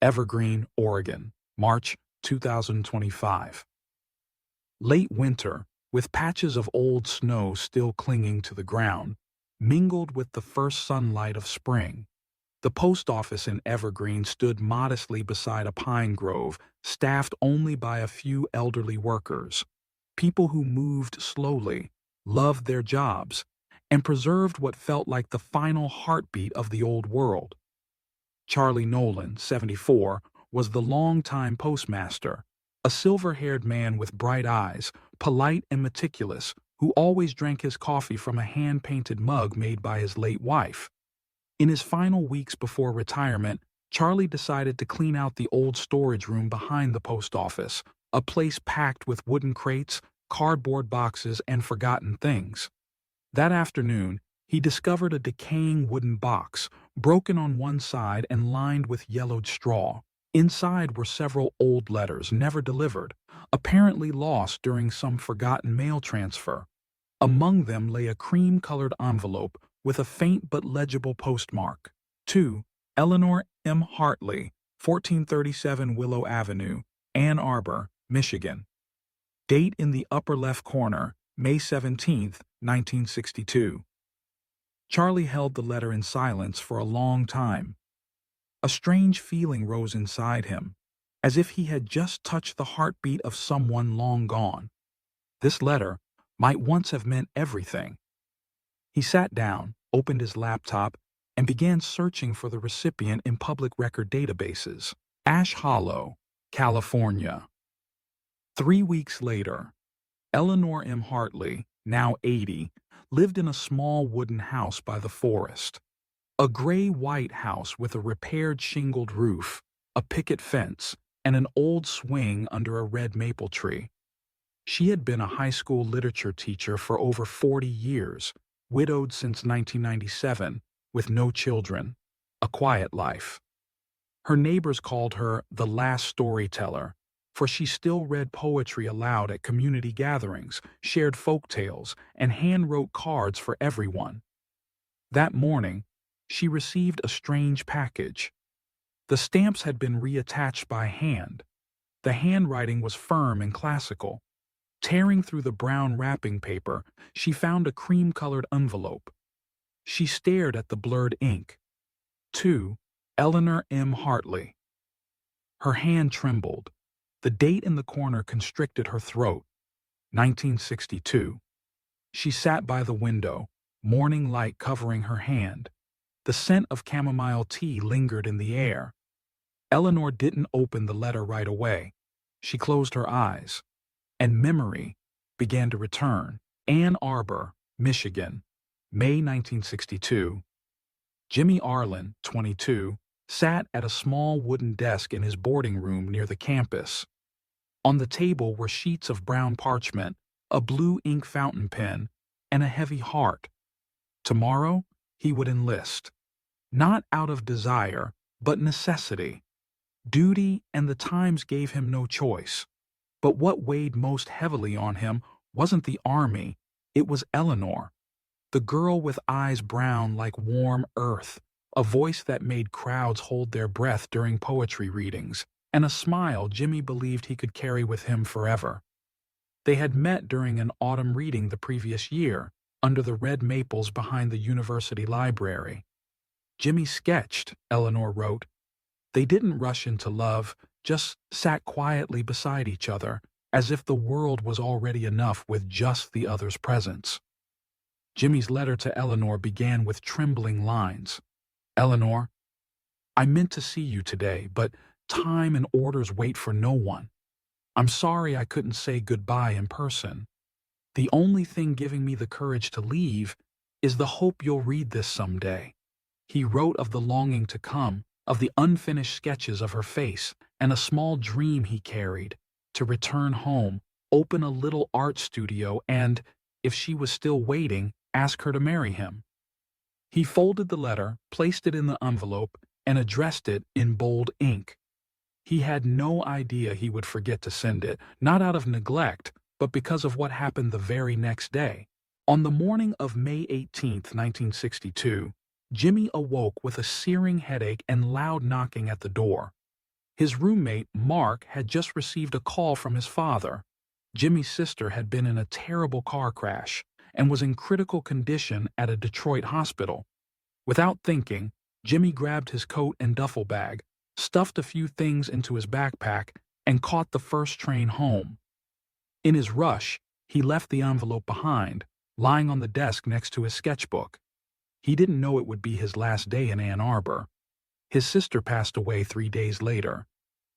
Evergreen, Oregon, March 2025. Late winter, with patches of old snow still clinging to the ground, mingled with the first sunlight of spring. The post office in Evergreen stood modestly beside a pine grove, staffed only by a few elderly workers, people who moved slowly, loved their jobs, and preserved what felt like the final heartbeat of the old world. Charlie Nolan, 74, was the longtime postmaster, a silver-haired man with bright eyes, polite and meticulous, who always drank his coffee from a hand-painted mug made by his late wife. In his final weeks before retirement, Charlie decided to clean out the old storage room behind the post office, a place packed with wooden crates, cardboard boxes, and forgotten things. That afternoon, he discovered a decaying wooden box, broken on one side and lined with yellowed straw. Inside were several old letters never delivered, apparently lost during some forgotten mail transfer. Among them lay a cream-colored envelope with a faint but legible postmark. To Eleanor Hartley, 1437 Willow Avenue, Ann Arbor, Michigan. Date in the upper left corner, May 17, 1962. Charlie held the letter in silence for a long time. A strange feeling rose inside him, as if he had just touched the heartbeat of someone long gone. This letter might once have meant everything. He sat down, opened his laptop, and began searching for the recipient in public record databases. Ash Hollow, California. 3 weeks later, Eleanor Hartley, now 80, lived in a small wooden house by the forest. A gray-white house with a repaired shingled roof, a picket fence, and an old swing under a red maple tree. She had been a high school literature teacher for over 40 years, widowed since 1997, with no children, a quiet life. Her neighbors called her the last storyteller, for she still read poetry aloud at community gatherings, shared folk tales, and hand-wrote cards for everyone. That morning, she received a strange package. The stamps had been reattached by hand. The handwriting was firm and classical. Tearing through the brown wrapping paper, she found a cream-colored envelope. She stared at the blurred ink. To Eleanor Hartley. Her hand trembled. The date in the corner constricted her throat. 1962. She sat by the window, morning light covering her hand. The scent of chamomile tea lingered in the air. Eleanor didn't open the letter right away. She closed her eyes, and memory began to return. Ann Arbor, Michigan, May 1962. Jimmy Arlen, 22, sat at a small wooden desk in his boarding room near the campus. On the table were sheets of brown parchment, a blue ink fountain pen, and a heavy heart. Tomorrow, he would enlist. Not out of desire, but necessity. Duty and the times gave him no choice. But what weighed most heavily on him wasn't the army, it was Eleanor. The girl with eyes brown like warm earth, a voice that made crowds hold their breath during poetry readings, and a smile Jimmy believed he could carry with him forever. They had met during an autumn reading the previous year, under the red maples behind the university library. Jimmy sketched, Eleanor wrote. They didn't rush into love, just sat quietly beside each other, as if the world was already enough with just the other's presence. Jimmy's letter to Eleanor began with trembling lines. Eleanor, I meant to see you today, but time and orders wait for no one. I'm sorry I couldn't say goodbye in person. The only thing giving me the courage to leave is the hope you'll read this someday. He wrote of the longing to come, of the unfinished sketches of her face, and a small dream he carried, to return home, open a little art studio, and, if she was still waiting, ask her to marry him. He folded the letter, placed it in the envelope, and addressed it in bold ink. He had no idea he would forget to send it, not out of neglect, but because of what happened the very next day. On the morning of May 18, 1962, Jimmy awoke with a searing headache and loud knocking at the door. His roommate, Mark, had just received a call from his father. Jimmy's sister had been in a terrible car crash and was in critical condition at a Detroit hospital. Without thinking, Jimmy grabbed his coat and duffel bag, stuffed a few things into his backpack, and caught the first train home. In his rush, he left the envelope behind, lying on the desk next to his sketchbook. He didn't know it would be his last day in Ann Arbor. His sister passed away 3 days later.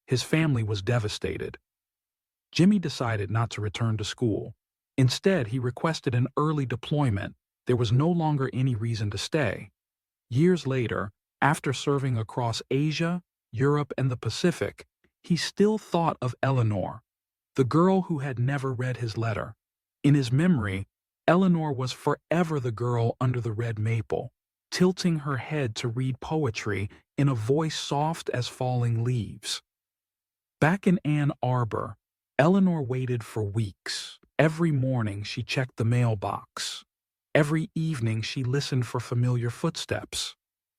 His family was devastated. Jimmy decided not to return to school. Instead, he requested an early deployment. There was no longer any reason to stay. Years later, after serving across Asia, Europe, and the Pacific, he still thought of Eleanor, the girl who had never read his letter. In his memory, Eleanor was forever the girl under the red maple, tilting her head to read poetry in a voice soft as falling leaves. Back in Ann Arbor, Eleanor waited for weeks. Every morning she checked the mailbox. Every evening she listened for familiar footsteps.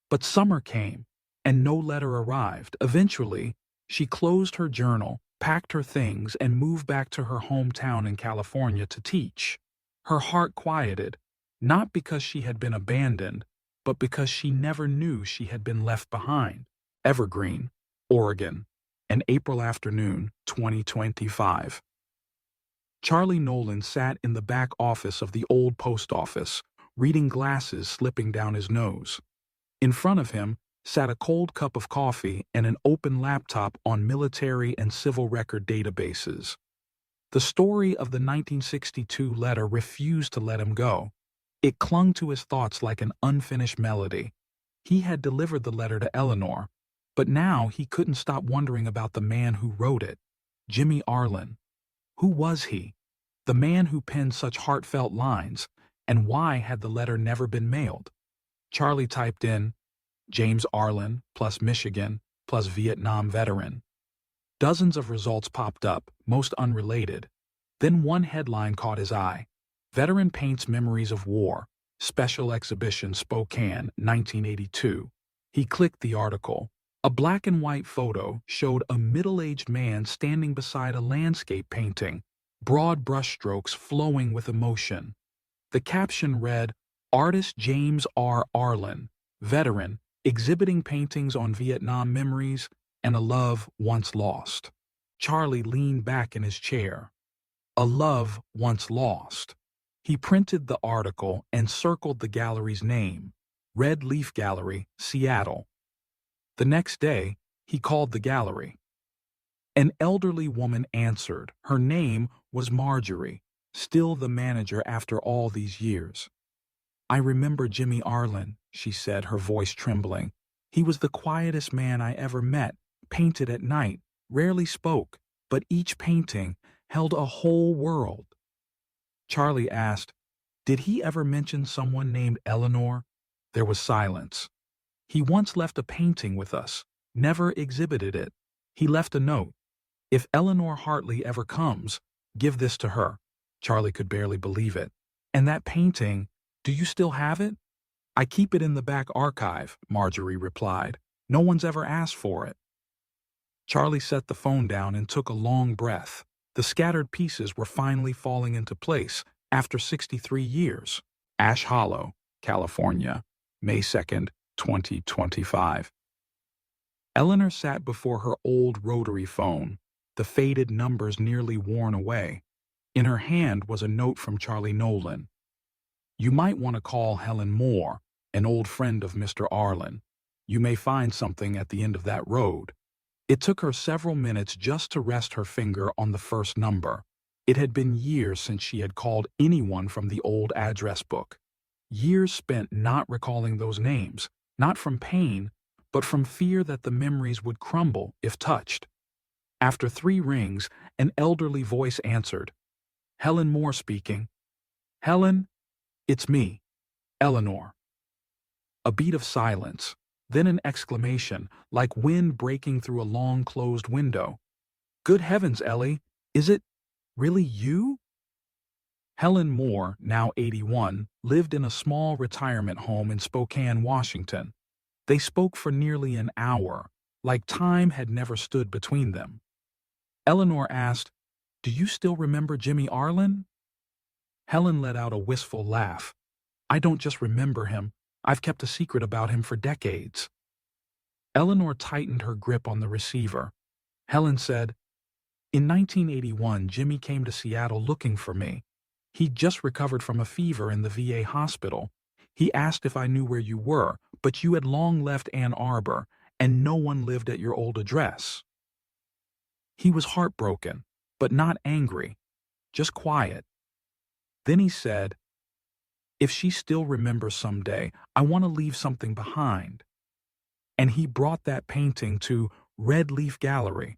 But summer came, and no letter arrived. Eventually, she closed her journal, packed her things, and moved back to her hometown in California to teach. Her heart quieted, not because she had been abandoned, but because she never knew she had been left behind. Evergreen, Oregon, an April afternoon, 2025. Charlie Nolan sat in the back office of the old post office, reading glasses slipping down his nose. In front of him sat a cold cup of coffee and an open laptop on military and civil record databases. The story of the 1962 letter refused to let him go. It clung to his thoughts like an unfinished melody. He had delivered the letter to Eleanor, but now he couldn't stop wondering about the man who wrote it, Jimmy Arlen. Who was he? The man who penned such heartfelt lines, and why had the letter never been mailed? Charlie typed in, James Arlen plus Michigan plus Vietnam veteran. Dozens of results popped up, most unrelated. Then one headline caught his eye. Veteran paints memories of war. Special exhibition Spokane, 1982. He clicked the article. A black and white photo showed a middle-aged man standing beside a landscape painting, broad brushstrokes flowing with emotion. The caption read, Artist James R. Arlen, veteran, exhibiting paintings on Vietnam memories and a love once lost. Charlie leaned back in his chair. A love once lost. He printed the article and circled the gallery's name, Red Leaf Gallery, Seattle. The next day, he called the gallery. An elderly woman answered. Her name was Marjorie, still the manager after all these years. I remember Jimmy Arlen, she said, her voice trembling. He was the quietest man I ever met, painted at night, rarely spoke, but each painting held a whole world. Charlie asked, did he ever mention someone named Eleanor? There was silence. He once left a painting with us, never exhibited it. He left a note. If Eleanor Hartley ever comes, give this to her. Charlie could barely believe it. And that painting, do you still have it? I keep it in the back archive, Marjorie replied. No one's ever asked for it. Charlie set the phone down and took a long breath. The scattered pieces were finally falling into place after 63 years. Ash Hollow, California, May 2nd, 2025. Eleanor sat before her old rotary phone, the faded numbers nearly worn away. In her hand was a note from Charlie Nolan. You might want to call Helen Moore, an old friend of Mr. Arlen. You may find something at the end of that road. It took her several minutes just to rest her finger on the first number. It had been years since she had called anyone from the old address book. Years spent not recalling those names, not from pain, but from fear that the memories would crumble if touched. After 3 rings, an elderly voice answered. Helen Moore speaking. Helen, it's me, Eleanor. A beat of silence, then an exclamation, like wind breaking through a long-closed window. Good heavens, Ellie, is it really you? Helen Moore, now 81, lived in a small retirement home in Spokane, Washington. They spoke for nearly an hour, like time had never stood between them. Eleanor asked, "Do you still remember Jimmy Arlen?" Helen let out a wistful laugh. "I don't just remember him. I've kept a secret about him for decades." Eleanor tightened her grip on the receiver. Helen said, "In 1981, Jimmy came to Seattle looking for me. He'd just recovered from a fever in the VA hospital. He asked if I knew where you were, but you had long left Ann Arbor, and no one lived at your old address." He was heartbroken, but not angry, just quiet. Then he said, "If she still remembers someday, I want to leave something behind." And he brought that painting to Red Leaf Gallery.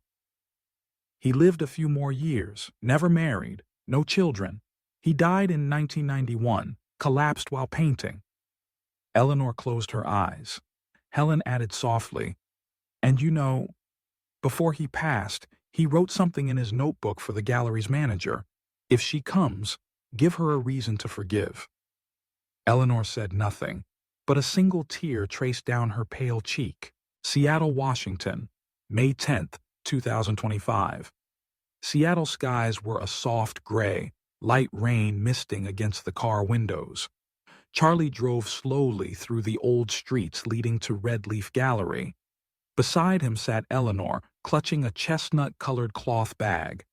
He lived a few more years, never married, no children. He died in 1991, collapsed while painting. Eleanor closed her eyes. Helen added softly, "And you know, before he passed, he wrote something in his notebook for the gallery's manager. If she comes, give her a reason to forgive." Eleanor said nothing, but a single tear traced down her pale cheek. Seattle, Washington, May 10th, 2025. Seattle skies were a soft gray, light rain misting against the car windows. Charlie drove slowly through the old streets leading to Red Leaf Gallery. Beside him sat Eleanor, clutching a chestnut-colored cloth bag.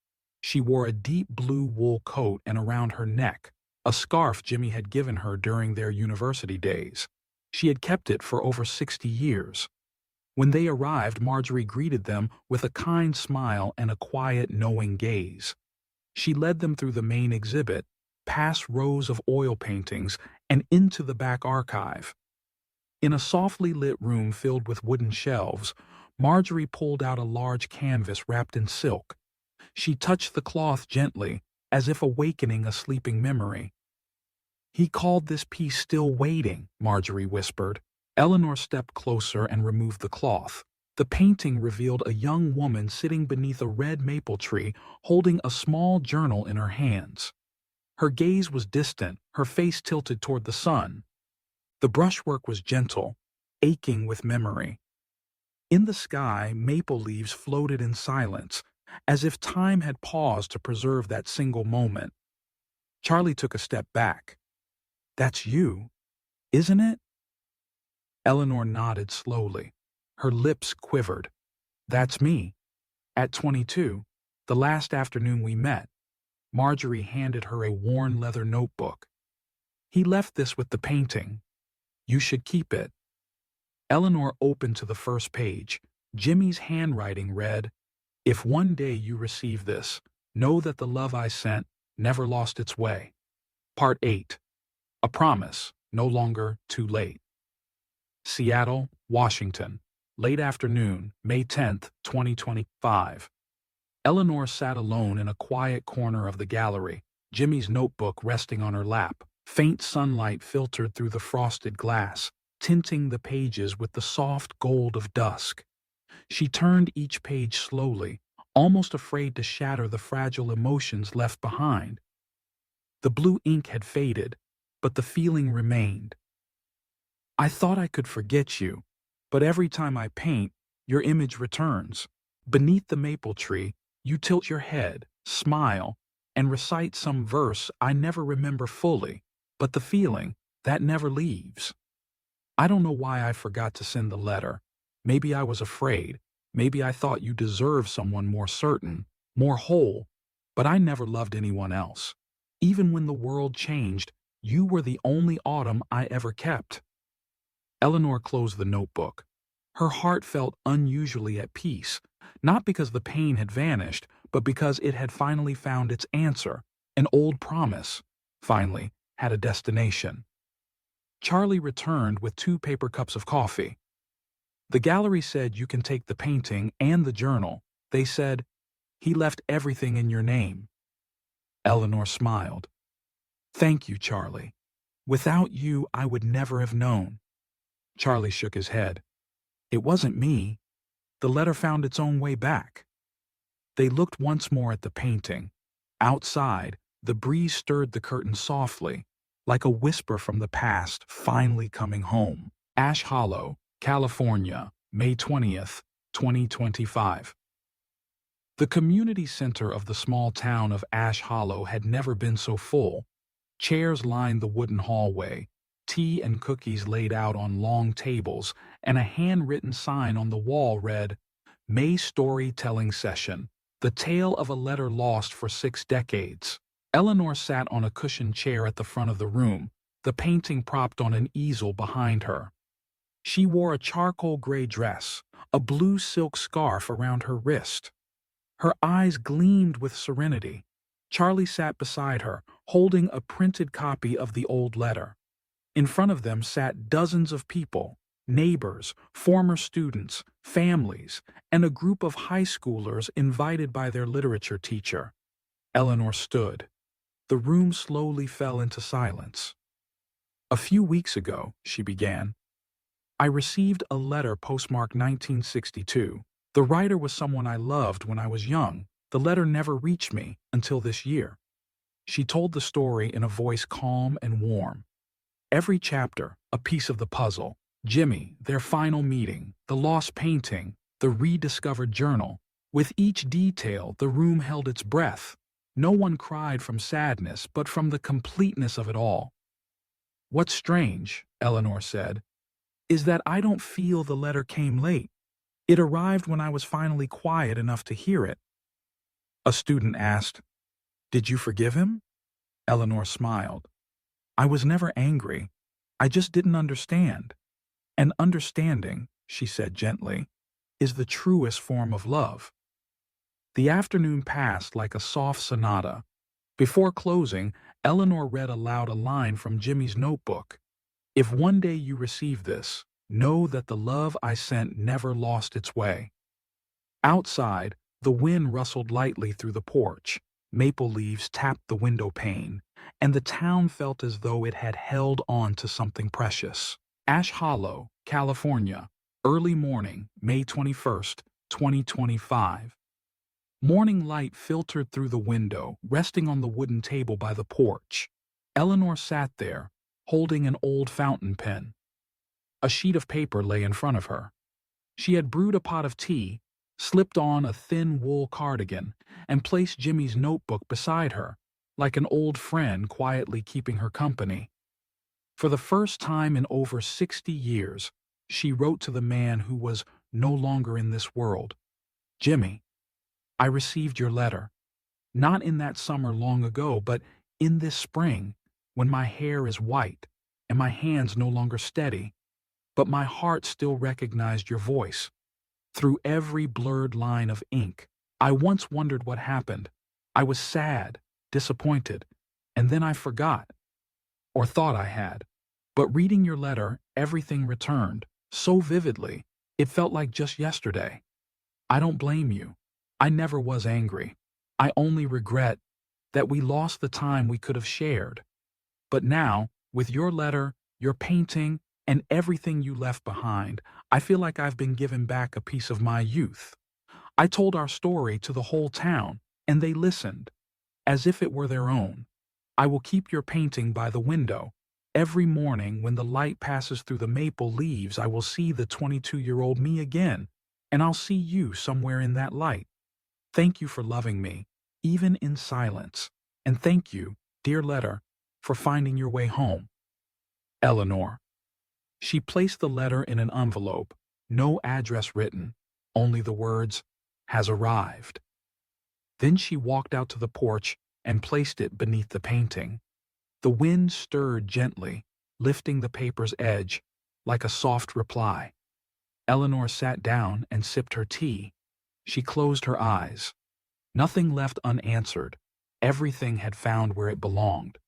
She wore a deep blue wool coat and around her neck, a scarf Jimmy had given her during their university days. She had kept it for over 60 years. When they arrived, Marjorie greeted them with a kind smile and a quiet, knowing gaze. She led them through the main exhibit, past rows of oil paintings, and into the back archive. In a softly lit room filled with wooden shelves, Marjorie pulled out a large canvas wrapped in silk. She touched the cloth gently, as if awakening a sleeping memory. "He called this piece Still Waiting," Marjorie whispered. Eleanor stepped closer and removed the cloth. The painting revealed a young woman sitting beneath a red maple tree, holding a small journal in her hands. Her gaze was distant, her face tilted toward the sun. The brushwork was gentle, aching with memory. In the sky, maple leaves floated in silence, as if time had paused to preserve that single moment. Charlie took a step back. "That's you, isn't it?" Eleanor nodded slowly. Her lips quivered. "That's me. At 22, the last afternoon we met." Marjorie handed her a worn leather notebook. "He left this with the painting. You should keep it." Eleanor opened to the first page. Jimmy's handwriting read, "If one day you receive this, know that the love I sent never lost its way." Part 8. A promise, no longer too late. Seattle, Washington, late afternoon, May 10th, 2025. Eleanor sat alone in a quiet corner of the gallery, Jimmy's notebook resting on her lap. Faint sunlight filtered through the frosted glass, tinting the pages with the soft gold of dusk. She turned each page slowly, almost afraid to shatter the fragile emotions left behind. The blue ink had faded, but the feeling remained. "I thought I could forget you, but every time I paint, your image returns. Beneath the maple tree, you tilt your head, smile, and recite some verse I never remember fully, but the feeling, that never leaves. I don't know why I forgot to send the letter. Maybe I was afraid. Maybe I thought you deserved someone more certain, more whole, but I never loved anyone else. Even when the world changed, you were the only autumn I ever kept." Eleanor closed the notebook. Her heart felt unusually at peace, not because the pain had vanished, but because it had finally found its answer. An old promise, finally, had a destination. Charlie returned with 2 paper cups of coffee. "The gallery said you can take the painting and the journal. They said, he left everything in your name." Eleanor smiled. "Thank you, Charlie. Without you, I would never have known." Charlie shook his head. "It wasn't me. The letter found its own way back." They looked once more at the painting. Outside, the breeze stirred the curtains softly, like a whisper from the past finally coming home. Ash Hollow, California, May 20th, 2025. The community center of the small town of Ash Hollow had never been so full. Chairs lined the wooden hallway, tea and cookies laid out on long tables, and a handwritten sign on the wall read, "May Storytelling Session, the tale of a letter lost for 6 decades." Eleanor sat on a cushioned chair at the front of the room, the painting propped on an easel behind her. She wore a charcoal gray dress, a blue silk scarf around her wrist. Her eyes gleamed with serenity. Charlie sat beside her, holding a printed copy of the old letter. In front of them sat dozens of people, neighbors, former students, families, and a group of high schoolers invited by their literature teacher. Eleanor stood. The room slowly fell into silence. "A few weeks ago," she began, "I received a letter postmarked 1962. The writer was someone I loved when I was young. The letter never reached me until this year." She told the story in a voice calm and warm. Every chapter, a piece of the puzzle. Jimmy, their final meeting, the lost painting, the rediscovered journal. With each detail, the room held its breath. No one cried from sadness, but from the completeness of it all. "What's strange," Eleanor said, "is that I don't feel the letter came late. It arrived when I was finally quiet enough to hear it." A student asked, "Did you forgive him?" Eleanor smiled. "I was never angry. I just didn't understand. And understanding," she said gently, "is the truest form of love." The afternoon passed like a soft sonata. Before closing, Eleanor read aloud a line from Jimmy's notebook. "If one day you receive this, know that the love I sent never lost its way." Outside, the wind rustled lightly through the porch. Maple leaves tapped the window pane, and the town felt as though it had held on to something precious. Ash Hollow, California, early morning, May 21st, 2025. Morning light filtered through the window, resting on the wooden table by the porch. Eleanor sat there, holding an old fountain pen. A sheet of paper lay in front of her. She had brewed a pot of tea, slipped on a thin wool cardigan, and placed Jimmy's notebook beside her, like an old friend quietly keeping her company. For the first time in over 60 years, she wrote to the man who was no longer in this world. "Jimmy, I received your letter. Not in that summer long ago, but in this spring, when my hair is white and my hands no longer steady. But my heart still recognized your voice. Through every blurred line of ink, I once wondered what happened. I was sad, disappointed, and then I forgot. Or thought I had. But reading your letter, everything returned, so vividly, it felt like just yesterday. I don't blame you. I never was angry. I only regret that we lost the time we could have shared. But now, with your letter, your painting, and everything you left behind, I feel like I've been given back a piece of my youth. I told our story to the whole town, and they listened, as if it were their own. I will keep your painting by the window. Every morning when the light passes through the maple leaves, I will see the 22-year-old me again, and I'll see you somewhere in that light. Thank you for loving me, even in silence, and thank you, dear letter, for finding your way home. Eleanor." She placed the letter in an envelope, no address written, only the words, "Has arrived." Then she walked out to the porch and placed it beneath the painting. The wind stirred gently, lifting the paper's edge, like a soft reply. Eleanor sat down and sipped her tea. She closed her eyes. Nothing left unanswered. Everything had found where it belonged.